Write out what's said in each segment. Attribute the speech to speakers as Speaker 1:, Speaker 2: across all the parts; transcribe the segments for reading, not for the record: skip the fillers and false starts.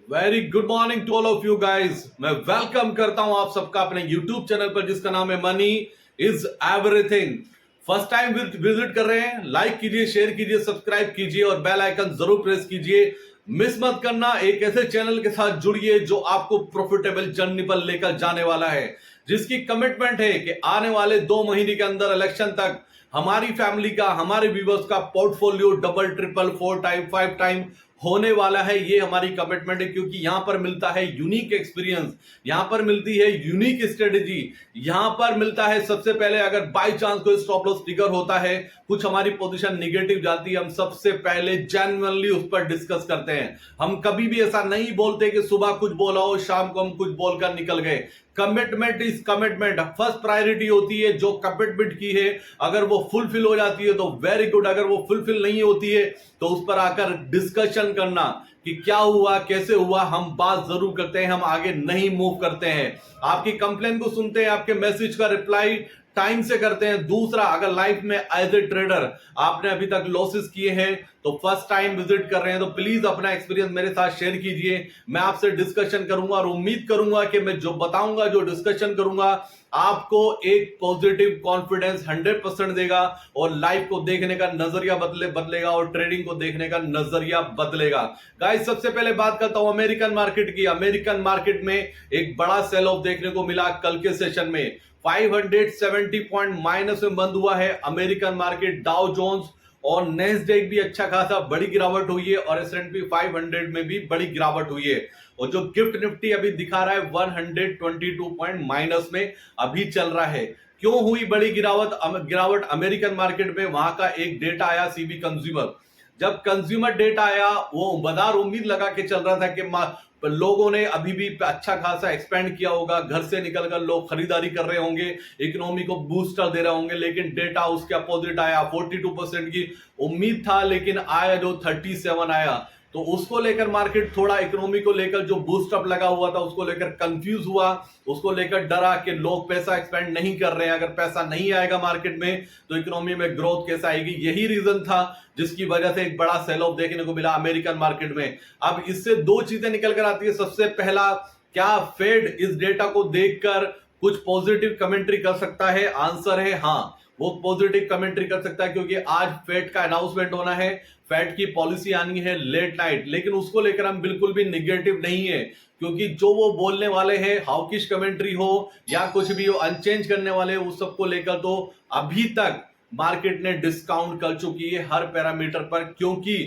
Speaker 1: Very good morning to all of you guys. मैं welcome करता हूं आप सबका अपने यूट्यूब चैनल पर जिसका नाम है money is everything. First time visit कर रहे हैं, लाइक कीजिए, शेयर कीजिए, सब्सक्राइब कीजिए और बेल आइकन जरूर प्रेस कीजिए। मिस मत करना। एक ऐसे चैनल के साथ जुड़िए जो आपको प्रॉफिटेबल जर्नी पर लेकर जाने वाला है, जिसकी कमिटमेंट है कि आने वाले 2 महीने के अंदर इलेक्शन तक हमारी फैमिली का, हमारे व्यूवर्स का portfolio double, triple, 4 time, 5 time होने वाला है। ये हमारी कमिटमेंट है, क्योंकि यहां पर मिलता है यूनिक एक्सपीरियंस, यहां पर मिलती है यूनिक स्ट्रेटेजी, यहां पर मिलता है सबसे पहले अगर बाय चांस कोई स्टॉप लॉस ट्रिगर होता है, कुछ हमारी पोजीशन निगेटिव जाती है, हम सबसे पहले जेन्युइनली उस पर डिस्कस करते हैं। हम कभी भी ऐसा नहीं बोलते कि सुबह कुछ बोला हो, शाम को हम कुछ बोलकर निकल गए। Commitment is commitment. First priority होती है जो कमिटमेंट की है, अगर वो फुलफिल हो जाती है तो वेरी गुड, अगर वो फुलफिल नहीं होती है तो उस पर आकर डिस्कशन करना कि क्या हुआ, कैसे हुआ, हम बात जरूर करते हैं, हम आगे नहीं मूव करते हैं। आपकी कंप्लेन को सुनते हैं, आपके मैसेज का रिप्लाई टाइम से करते हैं। दूसरा, अगर लाइफ में एज ए ट्रेडर आपने अभी तक लॉसेस किए हैं तो फर्स्ट टाइम विजिट कर रहे हैं तो प्लीज अपना एक्सपीरियंस मेरे साथ शेयर कीजिए। मैं आपसे डिस्कशन करूंगा और उम्मीद करूंगा कि मैं जो बताऊंगा, जो डिस्कशन करूंगा, आपको एक पॉजिटिव कॉन्फिडेंस 100% देगा और लाइफ को देखने का नजरिया बदलेगा और ट्रेडिंग को देखने का नजरिया बदलेगा। गाइस, सबसे पहले बात करता हूं अमेरिकन मार्केट की। अमेरिकन मार्केट में एक बड़ा सेल ऑफ देखने को मिला कल के सेशन में। 570 पॉइंट माइनस में बंद हुआ है अमेरिकन मार्केट। डाउ जोन्स और नेस्डेक भी अच्छा खासा बड़ी गिरावट हुई है और S&P 500 में भी बड़ी गिरावट हुई है। और जो गिफ्ट निफ्टी अभी दिखा रहा है 122 पॉइंट माइनस में अभी चल रहा है। क्यों हुई बड़ी गिरावट अमेरिकन मार्केट में? वहां का एक डेटा आया, सीबी कंज्यूमर। जब कंज्यूमर डेटा आया, वो बाजार उम्मीद लगा के चल रहा था कि लोगों ने अभी भी अच्छा खासा एक्सपेंड किया होगा, घर से निकलकर लोग खरीदारी कर रहे होंगे, इकोनॉमी को बूस्टर दे रहे होंगे, लेकिन डेटा उसके अपोजिट आया। 42% की उम्मीद था लेकिन आया जो 37 आया। तो उसको लेकर मार्केट थोड़ा, इकोनॉमी को लेकर जो बूस्ट अप लगा हुआ था उसको लेकर कंफ्यूज हुआ, उसको लेकर डरा कि लोग पैसा एक्सपेंड नहीं कर रहे हैं, अगर पैसा नहीं आएगा मार्केट में तो इकोनॉमी में ग्रोथ कैसे आएगी। यही रीजन था जिसकी वजह से एक बड़ा सेल ऑफ देखने को मिला अमेरिकन मार्केट में। अब इससे दो चीजें निकल कर आती है। सबसे पहला, क्या फेड इस डेटा को देखकर कुछ पॉजिटिव कमेंट्री कर सकता है? आंसर है हाँ, वो पॉजिटिव कमेंट्री कर सकता है, क्योंकि आज फेड का अनाउंसमेंट होना है, फेड की पॉलिसी आनी है लेट नाइट। लेकिन उसको लेकर हम बिल्कुल भी निगेटिव नहीं है, क्योंकि जो वो बोलने वाले हैं, हाउकिश कमेंट्री हो या कुछ भी हो, अनचेंज करने वाले हैं, उस सबको लेकर तो अभी तक मार्केट ने डिस्काउंट कर चुकी है हर पैरामीटर पर। क्योंकि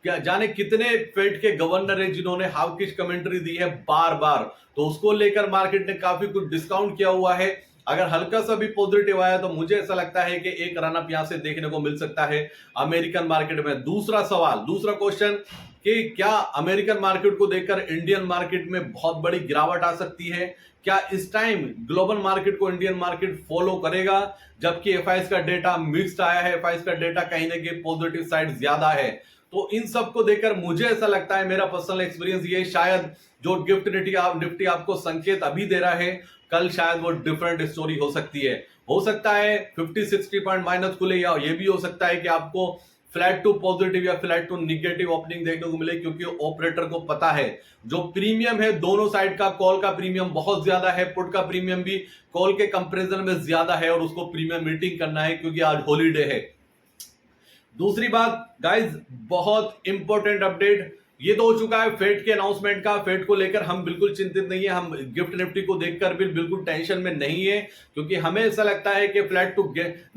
Speaker 1: क्या जाने कितने फेड के गवर्नर है जिन्होंने हाउकिश कमेंट्री दी है बार बार, तो उसको लेकर मार्केट ने काफी कुछ डिस्काउंट किया हुआ है। अगर हल्का सा भी पॉजिटिव आया तो मुझे ऐसा लगता है कि एक रनअप यहां से देखने को मिल सकता है अमेरिकन मार्केट में। दूसरा सवाल, दूसरा क्वेश्चन कि क्या अमेरिकन मार्केट को देखकर इंडियन मार्केट में बहुत बड़ी गिरावट आ सकती है? क्या इस टाइम ग्लोबल मार्केट को इंडियन मार्केट फॉलो करेगा? जबकि एफआईएस का डेटा मिक्स्ड आया है, एफआईएस का डेटा कहीं ना कहीं पॉजिटिव साइड ज्यादा है। तो इन सब को देखकर मुझे ऐसा लगता है, मेरा पर्सनल एक्सपीरियंस ये, शायद जो गिफ्ट निफ्टी आपको संकेत अभी दे रहा है, कल शायद वो डिफरेंट स्टोरी हो सकती है। हो सकता है 50-60 पॉइंट माइनस खुले, या ये भी हो सकता है कि आपको फ्लैट टू पॉजिटिव या फ्लैट टू निगेटिव ओपनिंग देखने को मिले, क्योंकि ऑपरेटर को पता है जो प्रीमियम है दोनों साइड का, कॉल का प्रीमियम बहुत ज्यादा है, पुट का प्रीमियम भी कॉल के कंपैरिजन में ज्यादा है, और उसको प्रीमियम मीटिंग करना है क्योंकि आज हॉलीडे है। दूसरी बात गाइज, बहुत इंपॉर्टेंट अपडेट, ये तो हो चुका है फेड के अनाउंसमेंट का। फेड को लेकर हम बिल्कुल चिंतित नहीं है, हम गिफ्ट निफ्टी को देखकर भी बिल्कुल टेंशन में नहीं है, क्योंकि हमें ऐसा लगता है कि फ्लैट टू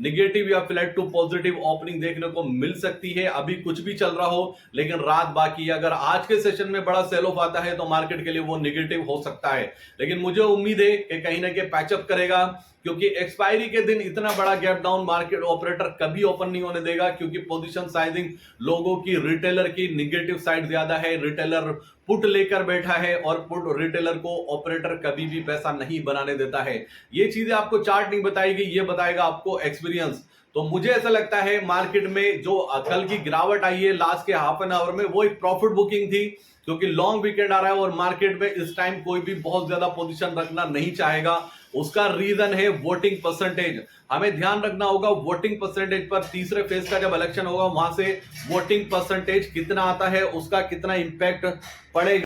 Speaker 1: निगेटिव या फ्लैट टू पॉजिटिव ओपनिंग देखने को मिल सकती है। अभी कुछ भी चल रहा हो लेकिन रात बाकी है। अगर आज के सेशन में बड़ा सेल ऑफ आता है तो मार्केट के लिए वो निगेटिव हो सकता है, लेकिन मुझे उम्मीद है कि कहीं ना कहीं पैचअप करेगा, क्योंकि एक्सपायरी के दिन इतना बड़ा गैप डाउन मार्केट ऑपरेटर कभी ओपन नहीं होने देगा, क्योंकि पोजीशन साइजिंग लोगों की, रिटेलर की निगेटिव साइड ज्यादा है, रिटेलर पुट लेकर बैठा है और पुट रिटेलर को ऑपरेटर कभी भी पैसा नहीं बनाने देता है। ये चीजें आपको चार्ट नहीं बताएगी, ये बताएगा आपको एक्सपीरियंस। तो मुझे ऐसा लगता है मार्केट में जो कल की गिरावट आई है लास्ट के हाफ एन आवर में, वो एक प्रॉफिट बुकिंग थी, क्योंकि लॉन्ग वीकेंड आ रहा है और मार्केट में इस टाइम कोई भी बहुत ज्यादा पोजीशन रखना नहीं चाहेगा। उसका रीजन है वोटिंग परसेंटेज। हमें ध्यान रखना होगा वोटिंग परसेंटेज पर। तीसरे फेज का जब इलेक्शन होगा वहां से वोटिंग परसेंटेज कितना आता है, उसका कितना इंपैक्ट पड़ेगा।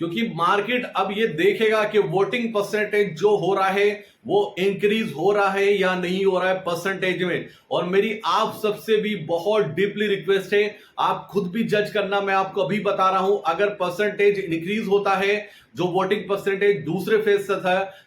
Speaker 1: क्योंकि मार्केट अब ये देखेगा कि वोटिंग परसेंटेज जो हो रहा है वो इंक्रीज हो रहा है या नहीं हो रहा है परसेंटेज में। और मेरी आप सबसे भी बहुत डीपली रिक्वेस्ट है, आप खुद भी जज करना। मैं आपको अभी बता रहा हूं, अगर परसेंटेज इंक्रीज होता है, जो वोटिंग परसेंटेज दूसरे फेज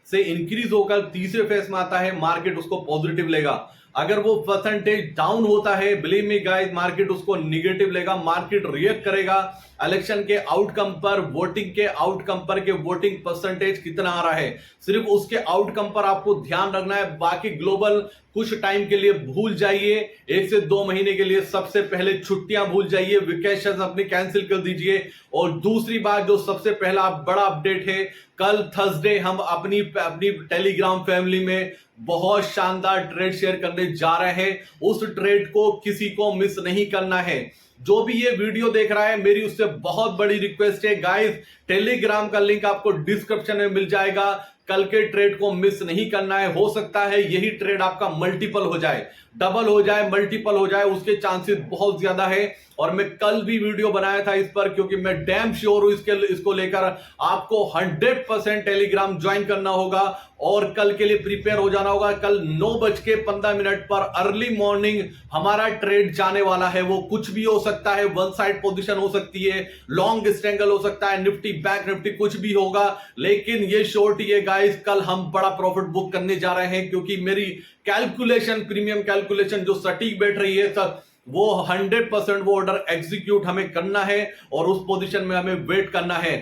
Speaker 1: से इंक्रीज होकर तीसरे फेज में आता है, मार्केट उसको पॉजिटिव लेगा। अगर वो परसेंटेज डाउन होता है, बिलीव मी गाइस, मार्केट उसको निगेटिव लेगा। मार्केट रिएक्ट करेगा इलेक्शन के आउटकम पर, वोटिंग के आउटकम पर, के वोटिंग परसेंटेज कितना आ रहा है, सिर्फ उसके आउटकम पर आपको ध्यान रखना है। बाकी ग्लोबल कुछ टाइम के लिए भूल जाइए, 1 से 2 महीने के लिए सबसे पहले छुट्टियां भूल जाइए, वेकेशन अपनी कैंसिल कर दीजिए। और दूसरी बात, जो सबसे पहला बड़ा अपडेट है, कल थर्सडे हम अपनी टेलीग्राम फैमिली में बहुत शानदार ट्रेड शेयर करने जा रहे हैं। उस ट्रेड को किसी को मिस नहीं करना है। जो भी ये वीडियो देख रहा है, मेरी उससे बहुत बड़ी रिक्वेस्ट है गाइस, टेलीग्राम का लिंक आपको डिस्क्रिप्शन में मिल जाएगा। कल के ट्रेड को मिस नहीं करना है। हो सकता है यही ट्रेड आपका मल्टीपल हो जाए, डबल हो जाए, मल्टीपल हो जाए, उसके चांसेस बहुत ज्यादा है। और मैं कल भी वीडियो बनाया था इस पर, क्योंकि मैं डैम श्योर हूं इसको लेकर आपको 100% टेलीग्राम ज्वाइन करना होगा और कल के लिए प्रिपेयर हो जाना होगा। कल 9:15 पर अर्ली मॉर्निंग हमारा ट्रेड जाने वाला है। वो कुछ भी हो सकता है, वन साइड पोजीशन हो सकती है, लॉन्ग स्ट्रैंगल हो सकता है, निफ्टी बैंक निफ्टी कुछ भी होगा, लेकिन ये शॉर्ट ही है गाइस। कल हम बड़ा प्रॉफिट बुक करने जा रहे हैं, क्योंकि मेरी कैलकुलेशन, प्रीमियम कैलकुलेशन जो सटीक बैठ रही है सर, वो 100% वो ऑर्डर एग्जीक्यूट हमें करना है और उस पोजीशन में हमें वेट करना है।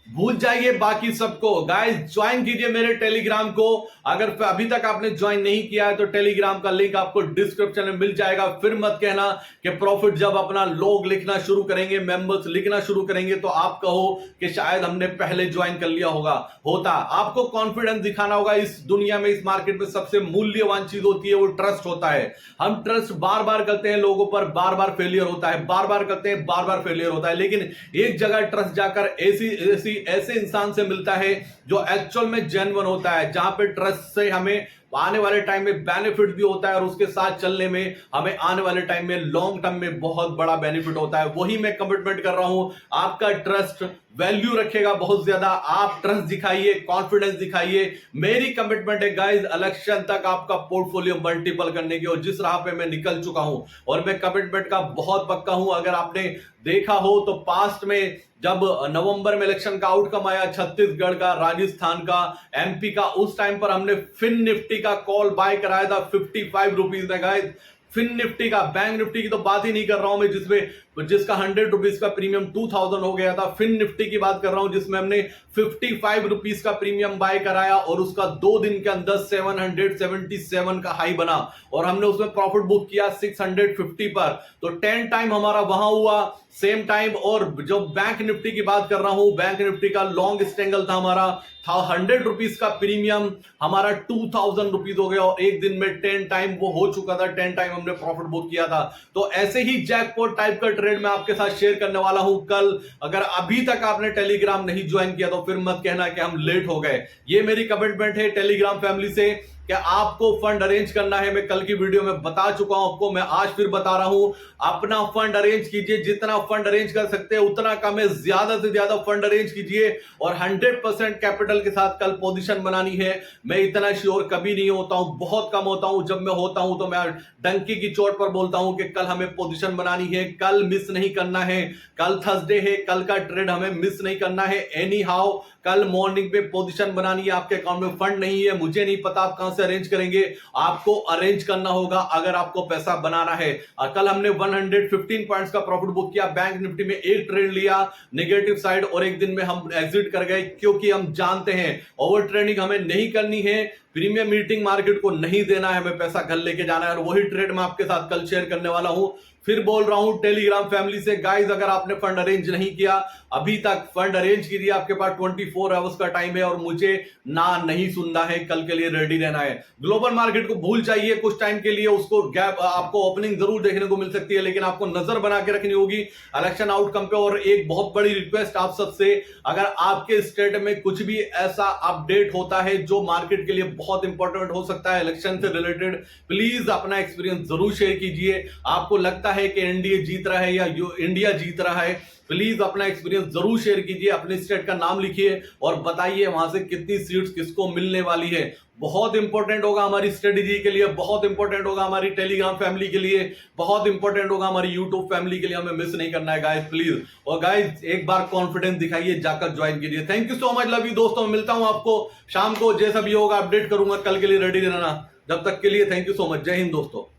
Speaker 1: भूल जाइए बाकी सबको। गाइस ज्वाइन कीजिए मेरे टेलीग्राम को। अगर अभी तक आपने ज्वाइन नहीं किया है तो टेलीग्राम का लिंक आपको डिस्क्रिप्शन में मिल जाएगा। फिर मत कहना कि प्रॉफिट जब अपना लोग लिखना शुरू करेंगे, मेंबर्स लिखना शुरू करेंगे, तो आप कहो कि शायद हमने पहले ज्वाइन कर लिया होता। आपको कॉन्फिडेंस दिखाना होगा। इस दुनिया में, इस मार्केट में सबसे मूल्यवान चीज होती है वो ट्रस्ट होता है। हम ट्रस्ट बार बार करते हैं लोगों पर, बार बार फेलियर होता है, बार बार करते हैं, बार बार फेलियर होता है, लेकिन एक जगह ट्रस्ट जाकर ऐसे इंसान से मिलता है जो एक्चुअल में जेन्युइन होता है, जहां पे ट्रस्ट से हमें आने वाले टाइम में बेनिफिट भी होता है और उसके साथ चलने में हमें आने वाले टाइम में लॉन्ग टर्म में बहुत बड़ा बेनिफिट होता है। वही मैं कमिटमेंट कर रहा हूं। आपका ट्रस्ट वैल्यू रखेगा बहुत ज्यादा। आप ट्रस्ट दिखाइए, कॉन्फिडेंस दिखाइए। मेरी कमिटमेंट है गाइस, इलेक्शन तक आपका पोर्टफोलियो मल्टीपल करने की, और जिस राह पे मैं निकल चुका हूं और मैं कमिटमेंट का बहुत पक्का हूं। अगर आपने देखा हो तो पास्ट में जब नवंबर में इलेक्शन का आउटकम आया, छत्तीसगढ़ का, राजस्थान का, एमपी का, उस टाइम पर हमने फिन निफ्टी का कॉल बाय कराया था 55 रुपीज में गाइस। फिन निफ्टी का, बैंक निफ्टी की तो बात ही नहीं कर रहा हूं मैं, जिसका 100 रुपीज का प्रीमियम 2000 हो गया था। फिन निफ्टी की बात कर रहा हूं जिसमें हमने 55 रुपीज का प्रीमियम बाय कराया और उसका 2 दिन के अंदर 777 का हाई बना और हमने उसमें प्रॉफिट बुक किया 650 पर। तो 10 टाइम हमारा वहां हुआ, सेम टाइम। और जो बैंक निफ्टी की बात कर रहा हूं, बैंक निफ्टी का लॉन्ग स्ट्रैंगल था हमारा, था 100 रुपीज का प्रीमियम, हमारा 2000 रुपीज हो गया और एक दिन में 10 टाइम वो हो चुका था, 10 टाइम हमने प्रॉफिट बुक किया था। तो ऐसे ही जैकपॉट टाइप का ट्रेड मैं आपके साथ शेयर करने वाला हूं कल। अगर अभी तक आपने टेलीग्राम नहीं ज्वाइन किया तो फिर मत कहना कि हम लेट हो गए। ये मेरी कमिटमेंट है टेलीग्राम फैमिली से कि आपको फंड अरेंज करना है। मैं कल की वीडियो में बता चुका हूं आपको, मैं आज फिर बता रहा हूं, अपना फंड अरेंज कीजिए। जितना फंड अरेंज कर सकते हैं उतना कम है, ज्यादा से ज्यादा फंड अरेंज कीजिए और 100% कैपिटल के साथ कल पोजीशन बनानी है। मैं इतना श्योर कभी नहीं होता हूं, बहुत कम होता हूं। जब मैं होता हूं तो मैं डंकी की चोट पर बोलता हूं कि कल हमें पोजीशन बनानी है, कल मिस नहीं करना है। कल थर्सडे है, कल का ट्रेड हमें मिस नहीं करना है। एनी हाउ कल मॉर्निंग पे पोजीशन बनानी है। आपके अकाउंट में फंड नहीं है, मुझे नहीं पता आप कहां से अरेंज करेंगे, आपको अरेंज करना होगा अगर आपको पैसा बनाना है। कल हमने 115 पॉइंट्स का प्रॉफिट बुक किया, बैंक निफ्टी में एक ट्रेड लिया नेगेटिव साइड और एक दिन में हम एग्जिट कर गए, क्योंकि हम जानते हैं ओवर ट्रेडिंग हमें नहीं करनी है, प्रीमियम मीटिंग मार्केट को नहीं देना है, हमें पैसा घर लेके जाना है। और वही ट्रेड मैं आपके साथ कल शेयर करने वाला हूं। फिर बोल रहा हूं टेलीग्राम फैमिली से, गाइस अगर आपने फंड अरेंज नहीं किया अभी तक, फंड अरेंज कीजिए। आपके पास 24 आवर्स का टाइम है और मुझे ना नहीं सुनना है, कल के लिए रेडी रहना है। ग्लोबल मार्केट को भूल जाइए कुछ टाइम के लिए, उसको गैप, आपको ओपनिंग जरूर देखने को मिल सकती है, लेकिन आपको नजर बना के रखनी होगी इलेक्शन आउटकम पे। और एक बहुत बड़ी रिक्वेस्ट आप सबसे, अगर आपके स्टेट में कुछ भी ऐसा अपडेट होता है जो मार्केट के लिए बहुत इंपॉर्टेंट हो सकता है इलेक्शन से रिलेटेड, प्लीज अपना एक्सपीरियंस जरूर शेयर कीजिए। आपको लगता है कि एनडीए जीत रहा है या इंडिया जीत रहा है, प्लीज अपना एक्सपीरियंस जरूर शेयर कीजिए, अपने स्टेट का नाम लिखिए और बताइए वहां से कितनी सीट्स किसको मिलने वाली है। बहुत इंपॉर्टेंट होगा हमारी स्ट्रेटेजी के लिए, बहुत इंपॉर्टेंट होगा हमारी टेलीग्राम फैमिली के लिए, बहुत इंपॉर्टेंट होगा हमारी यूट्यूब फैमिली के लिए, हमें मिस नहीं करना है गाइस प्लीज। और गाइस एक बार कॉन्फिडेंस दिखाइए, जाकर ज्वाइन कीजिए। Thank you so much, love you दोस्तों, मिलता हूं आपको शाम को, जैसा भी होगा अपडेट करूंगा, कल के लिए रेडी रहना। जब तक के लिए थैंक यू सो मच, जय हिंद दोस्तों।